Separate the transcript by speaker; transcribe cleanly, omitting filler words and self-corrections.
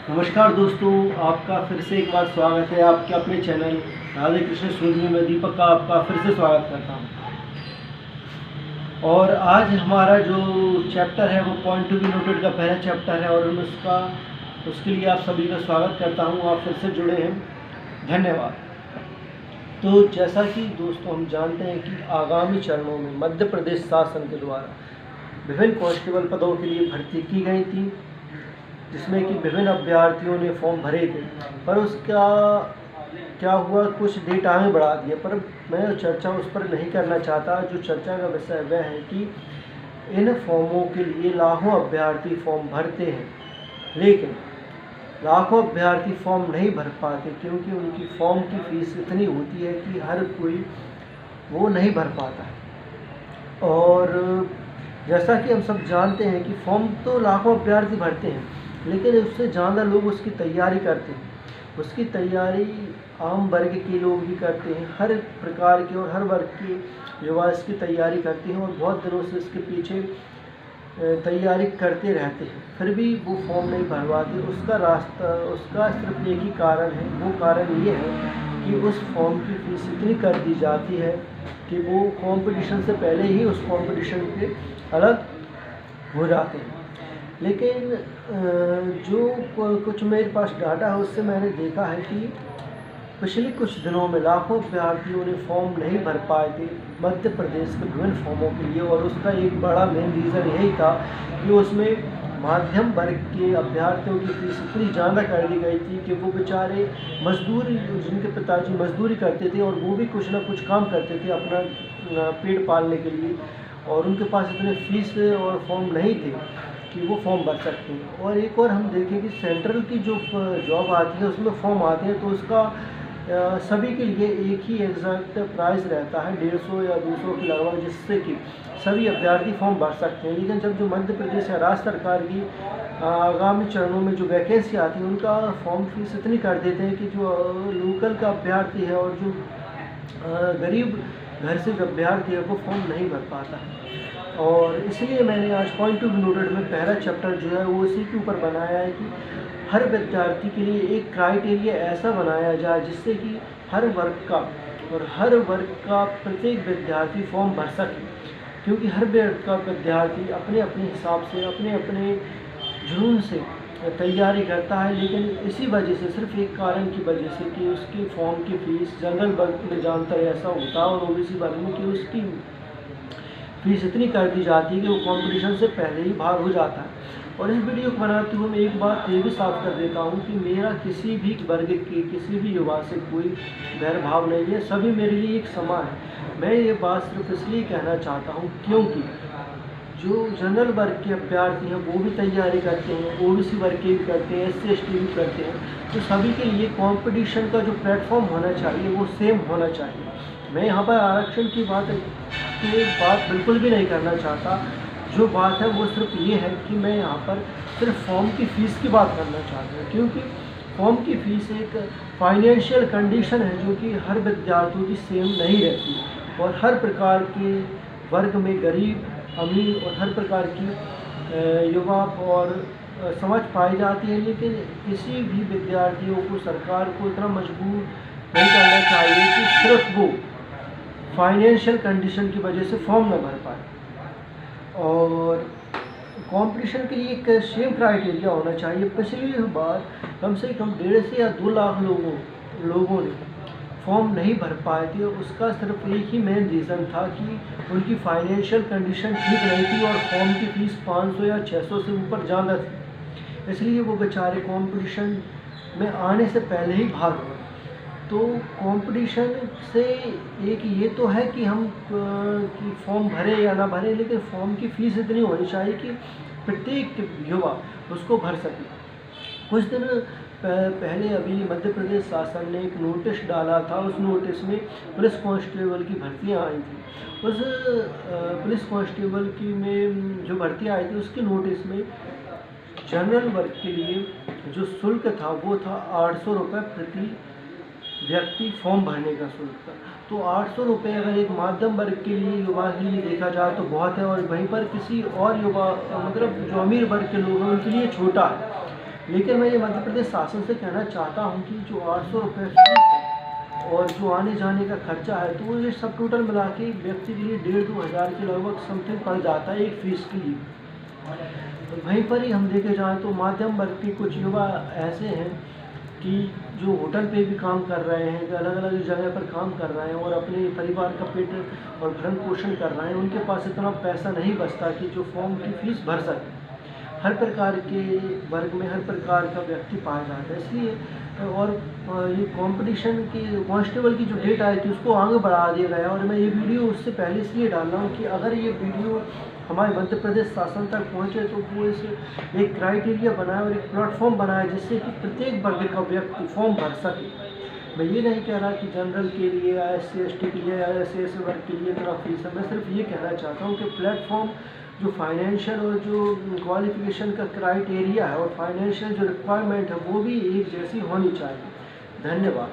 Speaker 1: नमस्कार दोस्तों, आपका फिर से एक बार स्वागत है आपके अपने चैनल राधे कृष्ण स्टूडियो में। दीपक का आपका फिर से स्वागत करता हूं। और आज हमारा जो चैप्टर है वो पॉइंट टू बी नोटेड का पहला चैप्टर है और उसके लिए आप सभी का स्वागत करता हूं। आप फिर से जुड़े हैं, धन्यवाद। तो जैसा कि दोस्तों हम जानते हैं कि आगामी चरणों में मध्य प्रदेश शासन के द्वारा विभिन्न कांस्टेबल पदों के लिए भर्ती की गई थी, जिसमें कि विभिन्न अभ्यर्थियों ने फॉर्म भरे थे। पर उसका क्या हुआ, कुछ डेट आगे बढ़ा दिया। पर मैं चर्चा उस पर नहीं करना चाहता। जो चर्चा का विषय वह है कि इन फॉर्मों के लिए लाखों अभ्यर्थी फॉर्म भरते हैं, लेकिन लाखों अभ्यर्थी फॉर्म नहीं भर पाते क्योंकि उनकी फॉर्म की फीस इतनी होती है कि हर कोई वो नहीं भर पाता है। और जैसा कि हम सब जानते हैं कि फॉर्म तो लाखों अभ्यर्थी भरते हैं, लेकिन उससे ज़्यादा लोग उसकी तैयारी करते हैं। उसकी तैयारी आम वर्ग के लोग भी करते हैं, हर प्रकार के और हर वर्ग के युवा इसकी तैयारी करते हैं और बहुत दिनों से इसके पीछे तैयारी करते रहते हैं, फिर भी वो फॉर्म नहीं भरवाते। उसका सिर्फ एक ही कारण है। वो कारण ये है कि उस फॉर्म की फीस इतनी कर दी जाती है कि वो कंपटीशन से पहले ही उस कंपटीशन के अलग हो जाते हैं। लेकिन जो कुछ मेरे पास डाटा है उससे मैंने देखा है कि पिछले कुछ दिनों में लाखों अभ्यर्थियों ने फॉर्म नहीं भर पाए थे मध्य प्रदेश के विभिन्न फॉर्मों के लिए। और उसका एक बड़ा मेन रीज़न यही था कि उसमें मध्यम वर्ग के अभ्यर्थियों की फीस इतनी ज़्यादा कर दी गई थी कि वो बेचारे मजदूरी, जिनके पिताजी मजदूरी करते थे और वो भी कुछ ना कुछ काम करते थे अपना पेट पालने के लिए, और उनके पास इतने फीस और फॉर्म नहीं थे कि वो फॉर्म भर सकते हैं। और एक और हम देखें कि सेंट्रल की जो जॉब आती है उसमें फॉर्म आते हैं तो उसका सभी के लिए एक ही एग्जैक्ट प्राइस रहता है 150 या 200 के लगभग, जिससे कि सभी अभ्यर्थी फॉर्म भर सकते हैं। लेकिन जब जो मध्य प्रदेश या राज्य सरकार की आगामी चरणों में जो वैकेंसी आती है उनका फॉर्म फीस इतनी कर देते हैं कि जो लोकल का अभ्यर्थी है और जो गरीब घर से जो अभ्यर्थी है वो फॉर्म नहीं भर पाता है। और इसलिए मैंने आज पॉइंट टू बी नोटेड में पहला चैप्टर जो है वो इसी के ऊपर बनाया है कि हर विद्यार्थी के लिए एक क्राइटेरिया ऐसा बनाया जाए जिससे कि हर वर्ग का प्रत्येक विद्यार्थी फॉर्म भर सके। क्योंकि हर वर्ग का विद्यार्थी अपने अपने हिसाब से अपने अपने जुनून से तैयारी करता है, लेकिन इसी वजह से, सिर्फ एक कारण की वजह से कि उसकी फॉर्म की फीस जनरल वर्ग में जानता है ऐसा होता है और ओबीसी वर्ग में कि उसकी फीस इतनी कर दी जाती है कि वो कंपटीशन से पहले ही बाहर हो जाता है। और इस वीडियो को बनाते हुए मैं एक बात ये भी साफ कर देता हूँ कि मेरा किसी भी वर्ग के किसी भी युवा से कोई भेदभाव नहीं है, सभी मेरे लिए एक समान है। मैं ये बात सिर्फ इसलिए कहना चाहता हूँ क्योंकि जो जनरल वर्ग के अभ्यर्थी हैं वो भी तैयारी करते हैं, ओबीसी वर्ग के भी करते हैं, SC ST भी करते हैं। तो सभी के लिए कंपटीशन का जो प्लेटफॉर्म होना चाहिए वो सेम होना चाहिए। मैं यहाँ पर आरक्षण की बात बिल्कुल भी नहीं करना चाहता। जो बात है वो सिर्फ ये है कि मैं यहाँ पर सिर्फ फॉर्म की फ़ीस की बात करना चाहता हूँ, क्योंकि फॉर्म की फ़ीस एक फाइनेंशियल कंडीशन है जो कि हर विद्यार्थियों की सेम नहीं रहती और हर प्रकार के वर्ग में गरीब, अमीर और हर प्रकार की युवा और समझ पाई जाती है। लेकिन किसी भी विद्यार्थियों को सरकार को इतना मजबूर नहीं करना चाहिए कि सिर्फ वो फाइनेंशियल कंडीशन की वजह से फॉर्म न भर पाए। और कंपटीशन के लिए एक सेम क्राइटेरिया होना चाहिए। पिछली बार कम से कम 1.5 से या 2 लाख लोगों ने फॉर्म नहीं भर पाए थे। उसका सिर्फ एक ही मेन रीज़न था कि उनकी फाइनेंशियल कंडीशन ठीक नहीं थी और फॉर्म की फ़ीस 500 या 600 से ऊपर ज़्यादा थी, इसलिए वो बेचारे कंपटीशन में आने से पहले ही भाग गए। तो कंपटीशन से एक ये तो है कि हम कि फॉर्म भरे या ना भरे, लेकिन फॉर्म की फ़ीस इतनी होनी चाहिए कि प्रत्येक युवा उसको भर सके। कुछ दिन पहले अभी मध्य प्रदेश शासन ने एक नोटिस डाला था। उस नोटिस में पुलिस कांस्टेबल की भर्तियाँ आई थी। उस पुलिस कांस्टेबल की में जो भर्तियाँ आई थी उसके नोटिस में जनरल वर्ग के लिए जो शुल्क था वो था 800 रुपये प्रति व्यक्ति फॉर्म भरने का शुल्क था। तो 800 रुपये अगर एक मध्यम वर्ग के लिए, युवा के लिए देखा जाए तो बहुत है, और वहीं पर किसी और युवा मतलब जो अमीर वर्ग के लोग हैं उनके लिए छोटा है। लेकिन मैं ये मध्य प्रदेश शासन से कहना चाहता हूँ कि जो 800 रुपये फीस है और जो आने जाने का खर्चा है, तो ये सब टोटल मिला के व्यक्ति के लिए 1,500-2 हज़ार के लगभग समथिंग पड़ जाता है एक फ़ीस के लिए। तो वहीं पर ही हम देखे जाएँ तो मध्यम वर्ग के कुछ युवा ऐसे हैं कि जो होटल पे भी काम कर रहे हैं, अलग अलग जगह पर काम कर रहे हैं और अपने परिवार का पेट और भरण पोषण कर रहे हैं। उनके पास इतना पैसा नहीं बचता कि जो फॉर्म की फ़ीस भर सके। हर प्रकार के वर्ग में हर प्रकार का व्यक्ति पाया जाता है, इसलिए और ये कंपटीशन की कांस्टेबल की जो डेट आई थी उसको आगे बढ़ा दिया गया। और मैं ये वीडियो उससे पहले इसलिए डाल रहा हूँ कि अगर ये वीडियो हमारे मध्य प्रदेश शासन तक पहुँचे तो वो इस एक क्राइटेरिया बनाए और एक प्लेटफॉर्म बनाए जिससे कि प्रत्येक वर्ग का व्यक्ति फॉर्म भर सके। मैं ये नहीं कह रहा कि जनरल के लिए या SC/ST के लिए या SC/SC वर्ग के लिए इतना फीस है। मैं सिर्फ ये कहना चाहता हूँ कि प्लेटफॉर्म जो फाइनेंशियल और जो क्वालिफिकेशन का क्राइटेरिया है और फाइनेंशियल जो रिक्वायरमेंट है वो भी एक जैसी होनी चाहिए। धन्यवाद।